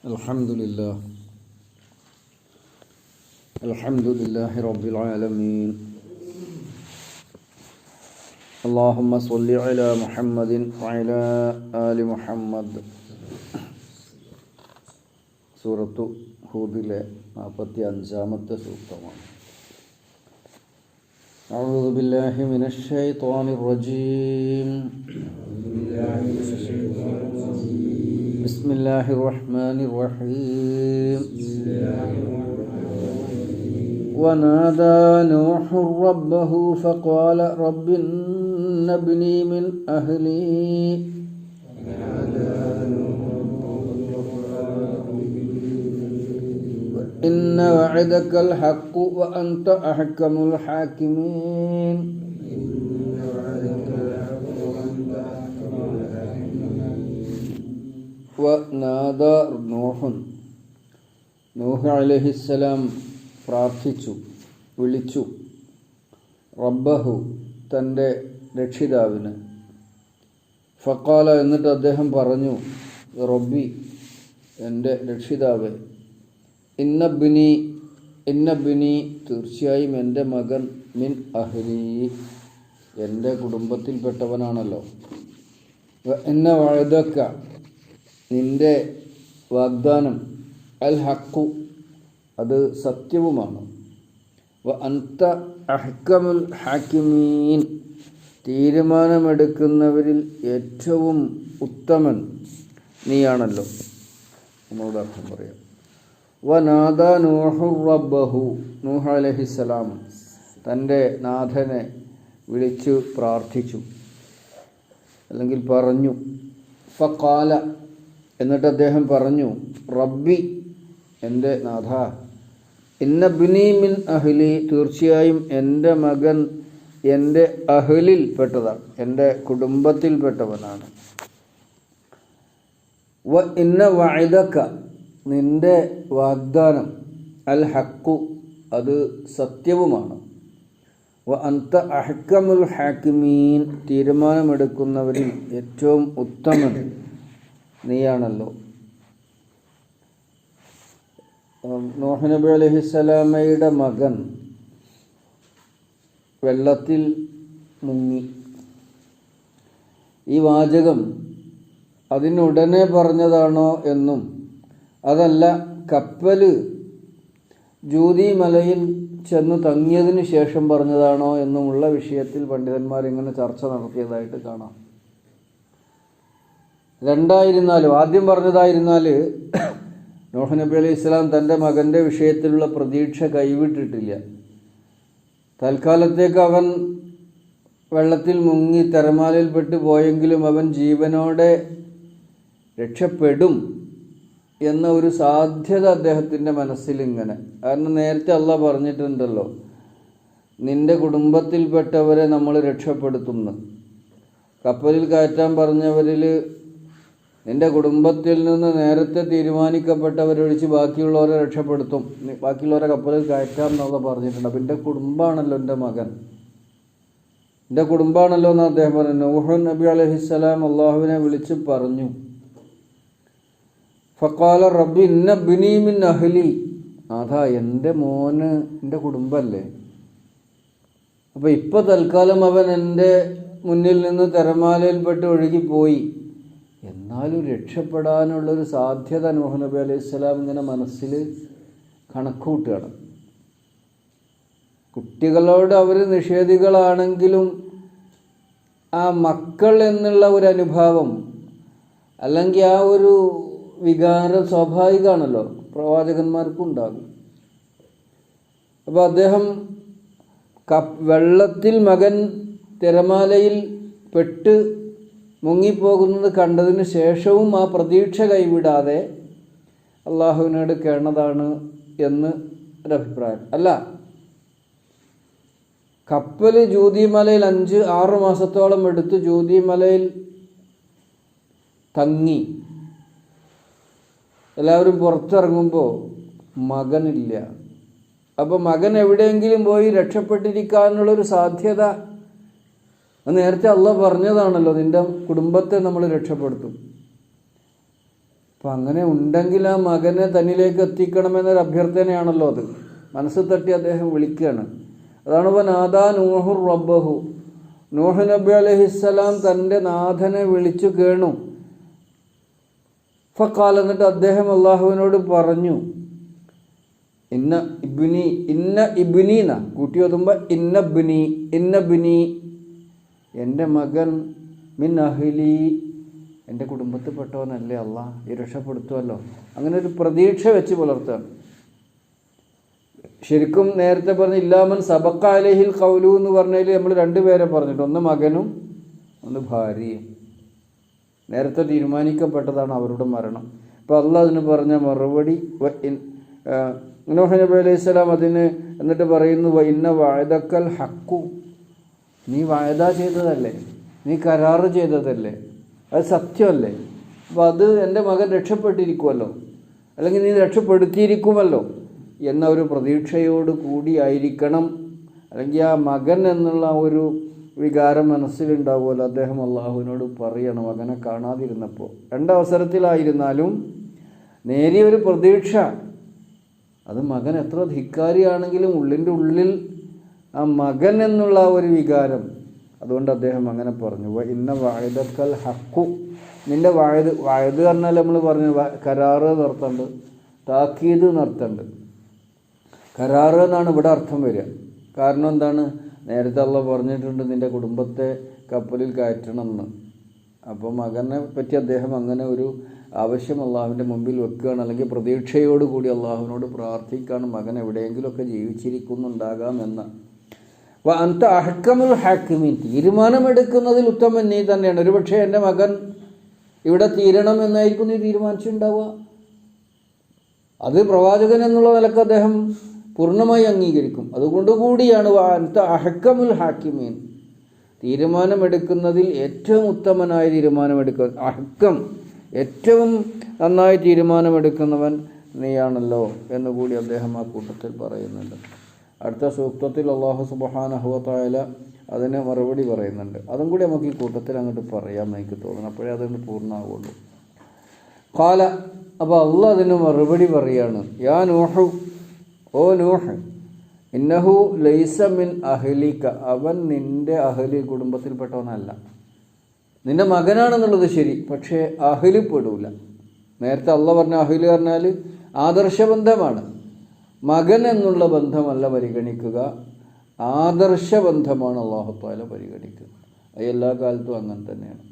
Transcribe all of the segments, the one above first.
الحمد لله رب العالمين. اللهم صل على محمد وعلى آل محمد. സൂറത്തു ഹൂദിലെ 45-ാമത്തെ സൂക്തമാണ്. أعوذ بالله من الشيطان الرجيم. بسم الله الرحمن الرحيم. ونادى نوح ربه فقال رب إن ابني من أهلي إن وعدك الحق وأنت أحكم الحاكمين. വനാദാ നൂഹ് അലൈഹിസ്സലാം പ്രാർത്ഥിച്ചു, വിളിച്ചു റബ്ബഹു തൻ്റെ രക്ഷിതാവിന്. ഫഖാല എന്നിട്ട് അദ്ദേഹം പറഞ്ഞു, റബ്ബി എൻ്റെ രക്ഷിതാവേ, ഇന്നബ്നി തീർച്ചയായും എൻ്റെ മകൻ മിൻ അഹ്ലി എൻ്റെ കുടുംബത്തിൽപ്പെട്ടവനാണല്ലോ. ഇന്ന വഅദക നിൻ്റെ വാഗ്ദാനം അൽ ഹഖു അത് സത്യവുമാണ്. വ അൻത അഹ്കമുൽ ഹാക്കിമീൻ തീരുമാനമെടുക്കുന്നവരിൽ ഏറ്റവും ഉത്തമൻ നീയാണല്ലോ. നമ്മളോട് അർത്ഥം പറയാം. വനാദാ നൂഹു റബ്ബഹു നൂഹ് അലൈഹിസ്സലാം തൻ്റെ നാഥനെ വിളിച്ചു പ്രാർത്ഥിച്ചു, അല്ലെങ്കിൽ പറഞ്ഞു. ഫഖാല എന്നിട്ട് അദ്ദേഹം പറഞ്ഞു, റബ്ബി എൻ്റെ നാഥ, ഇന്നബ്നി മിൻ അഹ്ലി തീർച്ചയായും എൻ്റെ മകൻ എൻ്റെ അഹ്ലിൽ പെട്ടതാണ്, എൻ്റെ കുടുംബത്തിൽപ്പെട്ടവനാണ്. വ ഇന്ന വഅദക നിൻ്റെ വാഗ്ദാനം അൽ ഹഖു അത് സത്യവുമാണ്. വ അൻത അഹ്കമുൽ ഹാക്കിമീൻ തീരുമാനമെടുക്കുന്നവരിൽ ഏറ്റവും ഉത്തമൻ നീയാണല്ലോ. നൂഹ് നബി അലൈഹിസ്സലാമയുടെ മകൻ വെള്ളത്തിൽ മുങ്ങി. ഈ വാചകം അതിനുടനെ പറഞ്ഞതാണോ എന്നും അതല്ല കപ്പൽ ജൂദി മലയിൽ ചെന്ന് തങ്ങിയതിന് ശേഷം പറഞ്ഞതാണോ എന്നുമുള്ള വിഷയത്തിൽ പണ്ഡിതന്മാർ ഇങ്ങനെ ചർച്ച നടത്തിയതായിട്ട് കാണാം. രണ്ടായിരുന്നാലും, ആദ്യം പറഞ്ഞതായിരുന്നാൽ നൂഹ് നബി അലൈഹി ഇസ്ലാം തൻ്റെ മകൻ്റെ വിഷയത്തിലുള്ള പ്രതീക്ഷ കൈവിട്ടിട്ടില്ല. തൽക്കാലത്തേക്ക് അവൻ വെള്ളത്തിൽ മുങ്ങി തിരമാലയിൽപ്പെട്ട് പോയെങ്കിലും അവൻ ജീവനോടെ രക്ഷപ്പെടും എന്ന ഒരു സാധ്യത അദ്ദേഹത്തിൻ്റെ മനസ്സിലിങ്ങനെ. കാരണം നേരത്തെ അള്ളാഹ് പറഞ്ഞിട്ടുണ്ടല്ലോ, നിൻ്റെ കുടുംബത്തിൽപ്പെട്ടവരെ നമ്മൾ രക്ഷപ്പെടുത്തുന്നു. കപ്പലിൽ കയറ്റാൻ പറഞ്ഞവരിൽ നിൻ്റെ കുടുംബത്തിൽ നിന്ന് നേരത്തെ തീരുമാനിക്കപ്പെട്ടവരൊഴിച്ച് ബാക്കിയുള്ളവരെ രക്ഷപ്പെടുത്തും, ബാക്കിയുള്ളവരെ കപ്പലിൽ കയറ്റാം എന്നുള്ള പറഞ്ഞിട്ടുണ്ട്. അപ്പം എൻ്റെ കുടുംബമാണല്ലോ എൻ്റെ മകൻ, എൻ്റെ കുടുംബമാണല്ലോ എന്ന് അദ്ദേഹം പറഞ്ഞു. നൂഹ് നബി അലൈഹിസ്സലാം അള്ളാഹുവിനെ വിളിച്ച് പറഞ്ഞു. ഫഖാല റബ്ബി ഇന്നബ്നി മിൻ അഹ്ലി അതാ എൻ്റെ മോന് എൻ്റെ കുടുംബമല്ലേ. അപ്പോൾ ഇപ്പോൾ തൽക്കാലം അവൻ എൻ്റെ മുന്നിൽ നിന്ന് തിരമാലയിൽപ്പെട്ട് ഒഴുകിപ്പോയി, എന്നാലും രക്ഷപ്പെടാനുള്ളൊരു സാധ്യത നൂഹ് നബി അലൈഹി സ്വലാം ഇങ്ങനെ മനസ്സിൽ കണക്കുകൂട്ടുകയാണ്. കുട്ടികളോട് അവർ നിഷേധികളാണെങ്കിലും ആ മക്കൾ എന്നുള്ള ഒരു അനുഭാവം അല്ലെങ്കിൽ ആ ഒരു വികാരം സ്വാഭാവികമാണല്ലോ, പ്രവാചകന്മാർക്കും ഉണ്ടാകും. അപ്പോൾ അദ്ദേഹം വെള്ളത്തിൽ മകൻ തിരമാലയിൽ പെട്ട് മുങ്ങിപ്പോകുന്നത് കണ്ടതിന് ശേഷവും ആ പ്രതീക്ഷ കൈവിടാതെ അള്ളാഹുവിനോട് കേണതാണ് എന്ന് ഒരഭിപ്രായം. അല്ല, കപ്പൽ ജൂദിമലയിൽ 5-6 മാസത്തോളം എടുത്ത് ജൂദിമലയിൽ തങ്ങി എല്ലാവരും പുറത്തിറങ്ങുമ്പോൾ മകനില്ല. അപ്പോൾ മകൻ എവിടെയെങ്കിലും പോയി രക്ഷപ്പെട്ടിരിക്കാനുള്ളൊരു സാധ്യത നേരത്തെ അള്ളാഹ് പറഞ്ഞതാണല്ലോ, നിൻ്റെ കുടുംബത്തെ നമ്മൾ രക്ഷപ്പെടുത്തും. അപ്പം അങ്ങനെ ഉണ്ടെങ്കിൽ ആ മകനെ തന്നിലേക്ക് എത്തിക്കണമെന്നൊരു അഭ്യർത്ഥനയാണല്ലോ അത്. മനസ്സ് തട്ടി അദ്ദേഹം വിളിക്കുകയാണ്. അതാണ് ഇപ്പോൾ നാദാ നൂഹുർ റബ്ബഹു, നൂഹ് നബി അലൈഹിസ്സലാം തൻ്റെ നാഥനെ വിളിച്ചു കേണു. ഫഖാൽ, എന്നിട്ട് അദ്ദേഹം അള്ളാഹുവിനോട് പറഞ്ഞു, ഇന്ന ഇബ്നീന കൂട്ടി ഓതുമ്പോൾ ഇന്നബ്നി എൻ്റെ മകൻ മിൻ അഹ്ലി, എൻ്റെ കുടുംബത്തിൽപ്പെട്ടവനല്ലേ അള്ളാഹ്, ഈ രക്ഷപ്പെടുത്തുമല്ലോ. അങ്ങനെ ഒരു പ്രതീക്ഷ വെച്ച് പുലർത്തുകയാണ്. ശരിക്കും നേരത്തെ പറഞ്ഞ ഇല്ലാമൻ സബക്ക അലൈഹിൽ ഖൗലു എന്ന് പറഞ്ഞതിൽ നമ്മൾ രണ്ടുപേരെ പറഞ്ഞിട്ട്, ഒന്ന് മകനും ഒന്ന് ഭാര്യയും. നേരത്തെ തീരുമാനിക്കപ്പെട്ടതാണ് അവരുടെ മരണം. അപ്പോൾ അള്ളാഹ് അതിന് പറഞ്ഞ മറുപടി, നൂഹ് നബി അലൈഹി സ്വലാം അതിന് എന്നിട്ട് പറയുന്നു, ഇന്ന വഅദക്കൽ ഹഖു, നീ വായദ ചെയ്തതല്ലേ, നീ കരാറ് ചെയ്തതല്ലേ, അത് സത്യമല്ലേ. അപ്പോൾ അത് എൻ്റെ മകൻ രക്ഷപ്പെട്ടിരിക്കുമല്ലോ, അല്ലെങ്കിൽ നീ രക്ഷപ്പെടുത്തിയിരിക്കുമല്ലോ എന്ന ഒരു പ്രതീക്ഷയോട് കൂടിയായിരിക്കണം, അല്ലെങ്കിൽ ആ മകൻ എന്നുള്ള ഒരു വികാരം മനസ്സിലുണ്ടാവുമല്ലോ. അദ്ദേഹം അള്ളാഹുവിനോട് പറയണം, മകനെ കാണാതിരുന്നപ്പോൾ. രണ്ടവസരത്തിലായിരുന്നാലും നേരിയൊരു പ്രതീക്ഷ. അത് മകൻ എത്ര ധിക്കാരിയാണെങ്കിലും ഉള്ളിൻ്റെ ഉള്ളിൽ ആ മകൻ എന്നുള്ള ഒരു വികാരം. അതുകൊണ്ട് അദ്ദേഹം അങ്ങനെ പറഞ്ഞു, ഇന്ന വഅദക്കൽ ഹഖു, നിൻ്റെ വായദ് പറഞ്ഞാൽ നമ്മൾ പറഞ്ഞു കരാറ് നിർത്തുന്നുണ്ട്, താക്കീത് നിർത്തുന്നുണ്ട്. കരാറ് എന്നാണ് ഇവിടെ അർത്ഥം വരിക. കാരണം എന്താണ്, നേരത്തെ അള്ളാഹ് പറഞ്ഞിട്ടുണ്ട് നിൻ്റെ കുടുംബത്തെ കപ്പലിൽ കയറ്റണമെന്ന്. അപ്പോൾ മകനെ പറ്റി അദ്ദേഹം അങ്ങനെ ഒരു ആവശ്യം അള്ളാഹുവിൻ്റെ മുമ്പിൽ വെക്കുകയാണ്, അല്ലെങ്കിൽ പ്രതീക്ഷയോടുകൂടി അള്ളാഹുവിനോട് പ്രാർത്ഥിക്കുകയാണ്, മകൻ എവിടെയെങ്കിലുമൊക്കെ ജീവിച്ചിരിക്കുന്നുണ്ടാകാമെന്ന്. അന്ത അഹ്കമുൽ ഹാക്കിമീൻ, തീരുമാനമെടുക്കുന്നതിൽ ഉത്തമൻ നീ തന്നെയാണ്. ഒരുപക്ഷെ എൻ്റെ മകൻ ഇവിടെ തീരണം എന്നായിരിക്കും നീ തീരുമാനിച്ചിട്ടുണ്ടാവുക. അത് പ്രവാചകൻ എന്നുള്ള നിലക്ക് അദ്ദേഹം പൂർണ്ണമായി അംഗീകരിക്കും. അതുകൊണ്ട് കൂടിയാണ് അന്ത അഹ്കമുൽ ഹാക്കിമീൻ, തീരുമാനമെടുക്കുന്നതിൽ ഏറ്റവും ഉത്തമനായ തീരുമാനമെടുക്കുക, അഹ്കം ഏറ്റവും നന്നായി തീരുമാനമെടുക്കുന്നവൻ നീയാണല്ലോ എന്നുകൂടി അദ്ദേഹം ആ കൂട്ടത്തിൽ പറയുന്നുണ്ട്. അടുത്ത സൂക്തത്തിൽ അല്ലാഹു സുബ്ഹാനഹു വ തആല അതിന് മറുപടി പറയുന്നുണ്ട്. അതും കൂടി നമുക്ക് ഈ കൂട്ടത്തിൽ അങ്ങോട്ട് പറയാമെന്ന് എനിക്ക് തോന്നുന്നു, അപ്പോഴേ അതുകൊണ്ട് പൂർണ്ണമാവുള്ളൂ. ഖാല, അപ്പോൾ അള്ളാഹ് അതിന് മറുപടി പറയാണ്, യാ നൂഹു, ഓ നൂഹ്, ഇന്നഹു ലൈസ മിൻ അഹ്ലിക, അവൻ നിൻ്റെ അഹ്ലി കുടുംബത്തിൽപ്പെട്ടവനല്ല. നിൻ്റെ മകനാണെന്നുള്ളത് ശരി, പക്ഷേ അഹ്ലിൽ പെടൂല. നേരത്തെ അള്ളാഹ് പറഞ്ഞ അഹ്ലി പറഞ്ഞാൽ ആദർശബന്ധമാണ്. മകൻ എന്നുള്ള ബന്ധമല്ല പരിഗണിക്കുക, ആദർശബന്ധമാണ് അല്ലാഹു തആല പരിഗണിക്കുക. അത് എല്ലാ കാലത്തും അങ്ങനെ തന്നെയാണ്.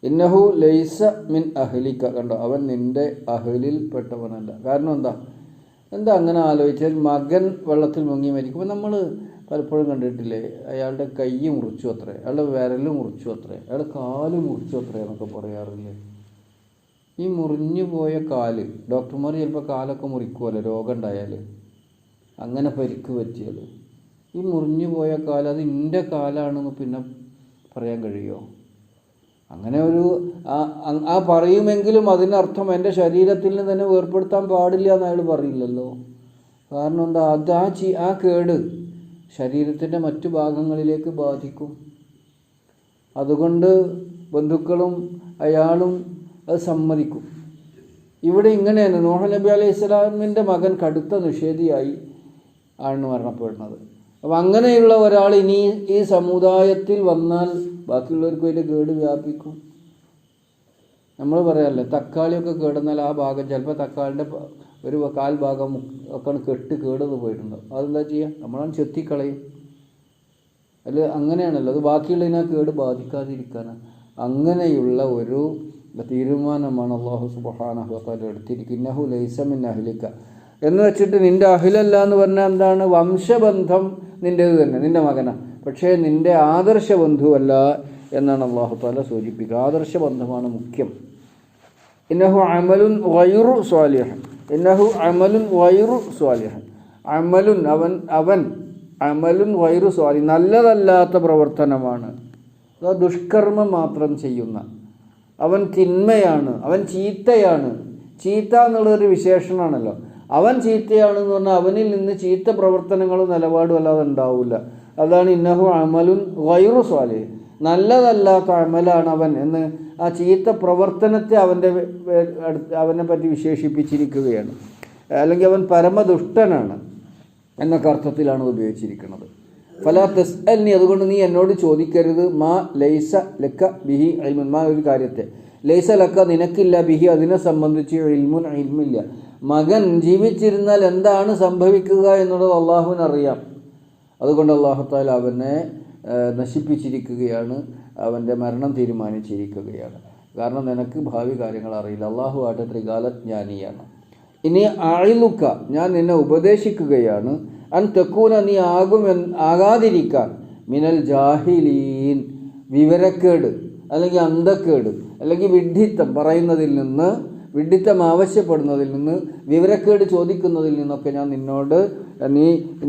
ഇന്നഹു ലൈസ മിൻ അഹ്ലിക, കണ്ടോ, അവൻ നിൻ്റെ അഹ്ലിൽ പെട്ടവനല്ല. കാരണം എന്താ അങ്ങനെ ആലോചിച്ചാൽ, മകൻ വെള്ളത്തിൽ മുങ്ങി മരിക്കുമ്പോൾ നമ്മൾ പലപ്പോഴും കണ്ടിട്ടില്ലേ, അയാളുടെ കൈ മുറിച്ചു അത്രേ, അയാളുടെ വിരൽ മുറിച്ചു അത്രേ, അയാളുടെ കാല് മുറിച്ചു അത്രേ എന്നൊക്കെ പറയാറില്ലേ. ഈ മുറിഞ്ഞു പോയ കാല്, ഡോക്ടർമാർ ചിലപ്പോൾ കാലൊക്കെ മുറിക്കുമല്ലോ രോഗം ഉണ്ടായാൽ, അങ്ങനെ പരിക്ക് പറ്റിയാൽ. ഈ മുറിഞ്ഞു പോയ കാല് അത് എൻ്റെ കാലാണെന്ന് പിന്നെ പറയാൻ കഴിയുമോ? അങ്ങനെ ഒരു ആ പറയുമെങ്കിലും അതിനർത്ഥം എൻ്റെ ശരീരത്തിൽ നിന്ന് തന്നെ വേർപ്പെടുത്താൻ പാടില്ല എന്ന് അയാൾ പറയില്ലല്ലോ. കാരണം എന്താ, അത് ആ കേട് ശരീരത്തിൻ്റെ മറ്റു ഭാഗങ്ങളിലേക്ക് ബാധിക്കും. അതുകൊണ്ട് ബന്ധുക്കളും അയാളും അത് സമ്മതിക്കും. ഇവിടെ ഇങ്ങനെയാണ്, നൂഹ് നബി അലൈഹി സ്വലാമിൻ്റെ മകൻ കടുത്ത നിഷേധിയായി ആണ് മരണപ്പെടുന്നത്. അപ്പം അങ്ങനെയുള്ള ഒരാൾ ഇനി ഈ സമുദായത്തിൽ വന്നാൽ ബാക്കിയുള്ളവർക്ക് അതിൻ്റെ കേട് വ്യാപിക്കും. നമ്മൾ പറയാമല്ലേ, തക്കാളിയൊക്കെ കേടുന്നാൽ ആ ഭാഗം ചിലപ്പോൾ തക്കാളിൻ്റെ ഒരു കാൽ ഭാഗം ഒക്കെ കേടുന്ന് പോയിട്ടുണ്ട്. അതെന്താ ചെയ്യുക, നമ്മളാണ് ചെത്തിക്കളയും. അല്ല, അങ്ങനെയാണല്ലോ, അത് ബാക്കിയുള്ളതിനാ കേട് ബാധിക്കാതിരിക്കാനാണ്. അങ്ങനെയുള്ള ഒരു തീരുമാനമാണ് അല്ലാഹു സുബ്ഹാനഹു വ തആല എടുത്തിരിക്കുന്നത്. ഇന്നഹു ലൈസ മിൻ അഹ്ലിക എന്ന് വെച്ചിട്ട് നിൻ്റെ അഹ്ലല്ല എന്ന് പറഞ്ഞാൽ എന്താണ്, വംശബന്ധം നിൻ്റേത് തന്നെ, നിൻ്റെ മകനാ, പക്ഷേ നിൻ്റെ ആദർശ ബന്ധുവല്ല എന്നാണ് അല്ലാഹു തആല സൂചിപ്പിക്കുക. ആദർശ ബന്ധമാണ് മുഖ്യം. ഇന്നഹു അമലുൻ ഗൈറു സ്വാലിഹ്, ഇന്നഹു അമലുൻ ഗൈറു സ്വാലിഹ്, അമലുൻ അവൻ അമലുൻ ഗൈറു സ്വാലിഹ്, നല്ലതല്ലാത്ത പ്രവർത്തനമാണ്. അത് ദുഷ്കർമ്മം മാത്രം ചെയ്യുന്ന അവൻ, തിന്മയാണ്, അവൻ ചീത്തയാണ്. ചീത്ത എന്നുള്ളൊരു വിശേഷണമാണല്ലോ. അവൻ ചീത്തയാണെന്ന് പറഞ്ഞാൽ അവനിൽ നിന്ന് ചീത്ത പ്രവർത്തനങ്ങളും നിലപാടും അല്ലാതെ ഉണ്ടാവില്ല. അതാണ് ഇന്നഹു അമലുൻ ഗൈറു സ്വാലിഹ്, നല്ലതല്ലാത്ത അമലാണ് അവൻ എന്ന് ആ ചീത്ത പ്രവർത്തനത്തെ അവനെ പറ്റി വിശേഷിപ്പിച്ചിരിക്കുകയാണ്. അല്ലെങ്കിൽ അവൻ പരമദുഷ്ടനാണ് എന്നൊക്കെ അർത്ഥത്തിലാണ് ഉപയോഗിച്ചിരിക്കുന്നത്. ഫലാ തസ്അൽനി, അതുകൊണ്ട് നീ എന്നോട് ചോദിക്കരുത്, മാ ലൈസ ലക്ക ബിഹി ഇൽമുൻ, മാ ഒരു കാര്യത്തെ, ലൈസ ലക്ക നിനക്കില്ല, ബിഹി അതിനെ സംബന്ധിച്ച് ഇൽമുൻ ഇൽമില്ല. മകൻ ജീവിച്ചിരുന്നാൽ എന്താണ് സംഭവിക്കുക എന്നുള്ളത് അള്ളാഹുവിനറിയാം. അതുകൊണ്ട് അല്ലാഹു തആല അവനെ നശിപ്പിച്ചിരിക്കുകയാണ്, അവൻ്റെ മരണം തീരുമാനിച്ചിരിക്കുകയാണ്. കാരണം നിനക്ക് ഭാവി കാര്യങ്ങൾ അറിയില്ല. അള്ളാഹു ആട്ടെ ത്രികാലജ്ഞാനിയാണ്. ഇനി അഇലുക, ഞാൻ നിന്നെ ഉപദേശിക്കുകയാണ്, അൻ തക്കൂന, നീ ആകാതിരിക്കാൻ, മിനൽ ജാഹിലീൻ, വിവരക്കേട് അല്ലെങ്കിൽ അന്ധക്കേട് അല്ലെങ്കിൽ വിഡ്ഢിത്തം പറയുന്നതിൽ നിന്ന്, വിഡ്ഢിത്തം ആവശ്യപ്പെടുന്നതിൽ നിന്ന്, വിവരക്കേട് ചോദിക്കുന്നതിൽ നിന്നൊക്കെ ഞാൻ നിന്നോട്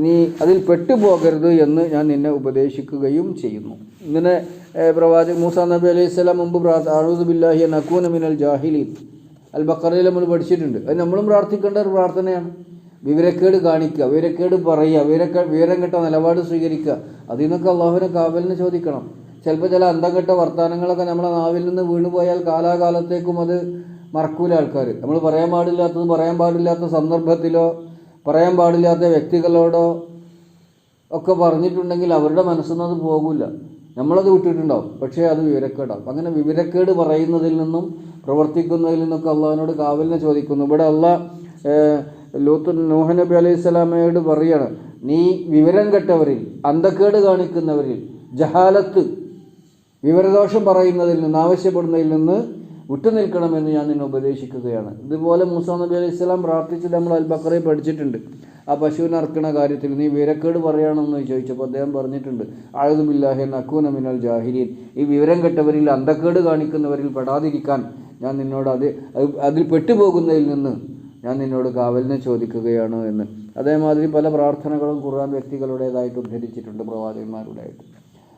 നീ അതിൽ പെട്ടുപോകരുത് എന്ന് ഞാൻ നിന്നെ ഉപദേശിക്കുകയും ചെയ്യുന്നു. ഇങ്ങനെ പ്രവാചകൻ മൂസാ നബി അലൈഹി സ്വലാം മുമ്പ് അഊദു ബില്ലാഹി അൻ അകൂന മിനൽ ജാഹിലീൻ അൽ ബഖറയിൽ നമ്മൾ പഠിച്ചിട്ടുണ്ട്. അത് നമ്മളും പ്രാർത്ഥിക്കേണ്ട ഒരു പ്രാർത്ഥനയാണ്. വിവരക്കേട് കാണിക്കുക, വിവരക്കേട് പറയുക, വിവരം കെട്ട നിലപാട് സ്വീകരിക്കുക, അതിൽ നിന്നൊക്കെ അള്ളാഹുവിനെ കാവലിനെ ചോദിക്കണം. ചിലപ്പോൾ ചില അന്തം കെട്ട വർത്തമാനങ്ങളൊക്കെ നമ്മളെ നാവിൽ നിന്ന് വീണുപോയാൽ കാലാകാലത്തേക്കും അത് മറക്കൂല ആൾക്കാർ. നമ്മൾ പറയാൻ പാടില്ലാത്തത് പറയാൻ പാടില്ലാത്ത സന്ദർഭത്തിലോ പറയാൻ പാടില്ലാത്ത വ്യക്തികളോടോ ഒക്കെ പറഞ്ഞിട്ടുണ്ടെങ്കിൽ അവരുടെ മനസ്സിൽ നിന്ന് അത് പോകില്ല, നമ്മളത് വിട്ടിട്ടുണ്ടാവും, പക്ഷേ അത് വിവരക്കേടാവും. അങ്ങനെ വിവരക്കേട് പറയുന്നതിൽ നിന്നും പ്രവർത്തിക്കുന്നതിൽ നിന്നൊക്കെ അള്ളാഹിനോട് കാവലിനെ ചോദിക്കുന്നു. ഇവിടെ നൂഹ് നബി അലൈഹി സ്വലാമയോട് പറയാണ്, നീ വിവരം കെട്ടവരിൽ, അന്ധക്കേട് കാണിക്കുന്നവരിൽ, ജഹാലത്ത് വിവരദോഷം പറയുന്നതിൽ നിന്ന്, ആവശ്യപ്പെടുന്നതിൽ നിന്ന് വിട്ടുനിൽക്കണമെന്ന് ഞാൻ നിന്നെ ഉപദേശിക്കുകയാണ്. ഇതുപോലെ മൂസാ നബി അലൈഹി സ്വലാം പ്രാർത്ഥിച്ചത് നമ്മൾ അൽ ബഖറയിൽ പഠിച്ചിട്ടുണ്ട്. ആ പശുവിനെ അറക്കണ കാര്യത്തിൽ നീ വിവരക്കേട് പറയണമെന്ന് ചോദിച്ചപ്പോൾ അദ്ദേഹം പറഞ്ഞിട്ടുണ്ട്, അഊദു ബില്ലാഹി അൻ അകൂന മിനൽ ജാഹിലീൻ, ഈ വിവരം കെട്ടവരിൽ, അന്ധക്കേട് കാണിക്കുന്നവരിൽ പെടാതിരിക്കാൻ ഞാൻ നിന്നോട് അതിൽ പെട്ടുപോകുന്നതിൽ നിന്ന് ഞാൻ നിന്നോട് കാവലിനെ ചോദിക്കുകയാണ് എന്ന്. അതേമാതിരി പല പ്രാർത്ഥനകളും ഖുർആൻ വ്യക്തികളുടേതായിട്ട് ഉദ്ധരിച്ചിട്ടുണ്ട്, പ്രവാചകന്മാരുടേതായിട്ട്.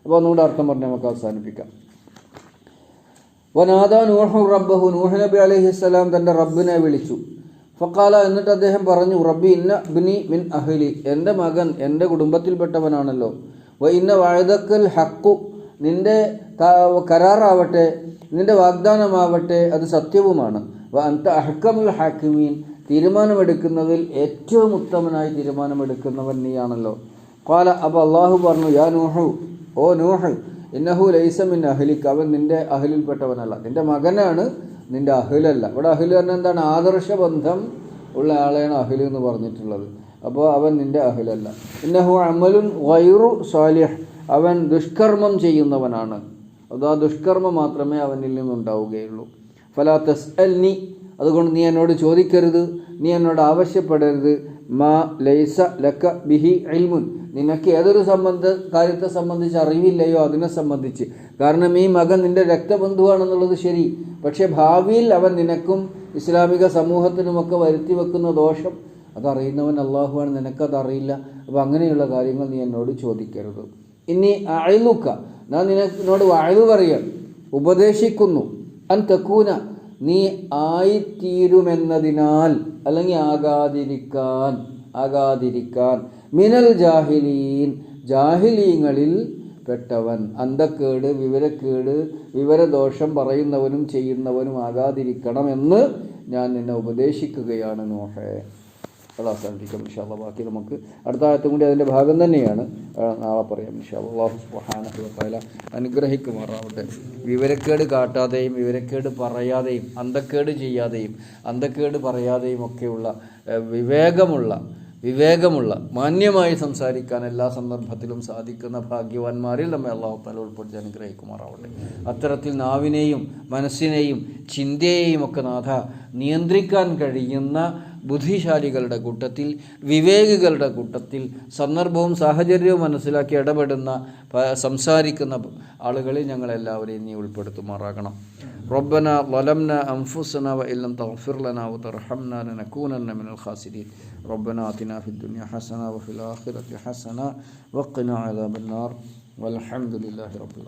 അപ്പോൾ ഒന്നുകൂടെ അർത്ഥം പറഞ്ഞ് നമുക്ക് അവസാനിപ്പിക്കാം. വനാദാ നൂഹു റബ്ബഹു, നൂഹ് നബി അലൈഹിസ്സലാം തൻ്റെ റബ്ബിനെ വിളിച്ചു. ഫഖാല, എന്നിട്ട് അദ്ദേഹം പറഞ്ഞു, റബ്ബി ഇന്ന ഇബ്നി മിൻ അഹ്ലി, എൻ്റെ മകൻ എൻ്റെ കുടുംബത്തിൽപ്പെട്ടവനാണല്ലോ. വ ഇന്ന വഅദക്കൽ ഹഖു, നിൻ്റെ കരാറാവട്ടെ, നിൻ്റെ വാഗ്ദാനമാവട്ടെ അത് സത്യവുമാണ്. വ അൻത അഹ്കമുൽ ഹാക്കിമീൻ, തീരുമാനമെടുക്കുന്നതിൽ ഏറ്റവും ഉത്തമനായി തീരുമാനമെടുക്കുന്നവൻ നീയാണല്ലോ. ഖാല, അപ്പോൾ അള്ളാഹു പറഞ്ഞു, യാ നൂഹു, ഓ നൂഹ്, ഇന്നഹു ലൈസ മിൻ അഹ്ലിക, അവൻ നിൻ്റെ അഹ്ലിൽപ്പെട്ടവനല്ല, നിൻ്റെ മകനാണ്, നിൻ്റെ അഹ്ലല്ല. ഇവിടെ അഹ്ല് പറഞ്ഞാൽ എന്താണ്? ആദർശ ബന്ധം ഉള്ള ആളെയാണ് അഹ്ല് എന്ന് പറഞ്ഞിട്ടുള്ളത്. അപ്പോൾ അവൻ നിൻ്റെ അഹ്ലല്ല. ഇന്നഹു അമലുൻ ഗൈറു സാലിഹ്, അവൻ ദുഷ്കർമ്മം ചെയ്യുന്നവനാണ്, അത് ആ ദുഷ്കർമ്മം മാത്രമേ അവനിൽ നിന്നുണ്ടാവുകയുള്ളൂ. ഫലാ തസ്അൽനി, അതുകൊണ്ട് നീ എന്നോട് ചോദിക്കരുത്, നീ എന്നോട് ആവശ്യപ്പെടരുത്, മാ ലൈസ ലക ബിഹി ഇൽമുൻ, നിനക്ക് ഏതൊരു കാര്യത്തെ സംബന്ധിച്ച് അറിവില്ലയോ അതിനെ സംബന്ധിച്ച്. കാരണം ഈ മകൻ നിൻ്റെ രക്തബന്ധുവാണെന്നുള്ളത് ശരി, പക്ഷേ ഭാവിയിൽ അവൻ നിനക്കും ഇസ്ലാമിക സമൂഹത്തിനുമൊക്കെ വരുത്തി വെക്കുന്ന ദോഷം അതറിയുന്നവൻ അള്ളാഹുവാണ്, നിനക്കതറിയില്ല. അപ്പോൾ അങ്ങനെയുള്ള കാര്യങ്ങൾ നീ എന്നോട് ചോദിക്കരുത്. ഇനി അഇലുക, ഞാൻ നിന്നോട് വഅദ് പറയാൻ ഉപദേശിക്കുന്നു, അൻ തകൂന, നീ ആയിത്തീരുമെന്നതിനാൽ, അല്ലെങ്കിൽ ആകാതിരിക്കാൻ, മിനൽ ജാഹിലീൻ, ജാഹിലീങ്ങളിൽ പെട്ടവൻ, അന്ധക്കേട്, വിവരക്കേട്, വിവരദോഷം പറയുന്നവനും ചെയ്യുന്നവനും ആകാതിരിക്കണമെന്ന് ഞാൻ നിന്നെ ഉപദേശിക്കുകയാണ് നൂഹേ. അത് അവസാനിപ്പിക്കാം ഇൻഷാ അല്ലാഹ്. ബാക്കി നമുക്ക് അടുത്ത ആയത്തും കൂടി അതിൻ്റെ ഭാഗം തന്നെയാണ്, നാളെ പറയാം ഇൻഷാ അല്ലാഹ്. അല്ലാഹു സുബ്ഹാനഹു വ തആല അനുഗ്രഹിക്കുമാറാവട്ടെ. വിവരക്കേട് കാട്ടാതെയും വിവരക്കേട് പറയാതെയും അന്ധക്കേട് ചെയ്യാതെയും അന്ധക്കേട് പറയാതെയും ഒക്കെയുള്ള വിവേകമുള്ള മാന്യമായി സംസാരിക്കാൻ എല്ലാ സന്ദർഭത്തിലും സാധിക്കുന്ന ഭാഗ്യവാന്മാരിൽ നമ്മെ അല്ലാഹു തആല ഉൾപ്പെടുത്തി അനുഗ്രഹിക്കുമാറാവട്ടെ. അത്തരത്തിൽ നാവിനെയും മനസ്സിനെയും ചിന്തയെയും ഒക്കെ നാഥ നിയന്ത്രിക്കാൻ കഴിയുന്ന ബുദ്ധിശാലികളുടെ കൂട്ടത്തിൽ, വിവേകികളുടെ കൂട്ടത്തിൽ, സന്ദർഭവും സാഹചര്യവും മനസ്സിലാക്കി ഇടപെടുന്ന സംസാരിക്കുന്ന ആളുകളിൽ ഞങ്ങളെല്ലാവരെയും നീ ഉൾപ്പെടുത്തുമാറാകണം. ربنا ظلمنا أنفسنا وإن لم تغفر لنا وترحمنا لنكونن من الخاسرين. ربنا آتنا في الدنيا حسنة وفي الآخرة حسنة وقنا عذاب النار والحمد لله رب العالمين.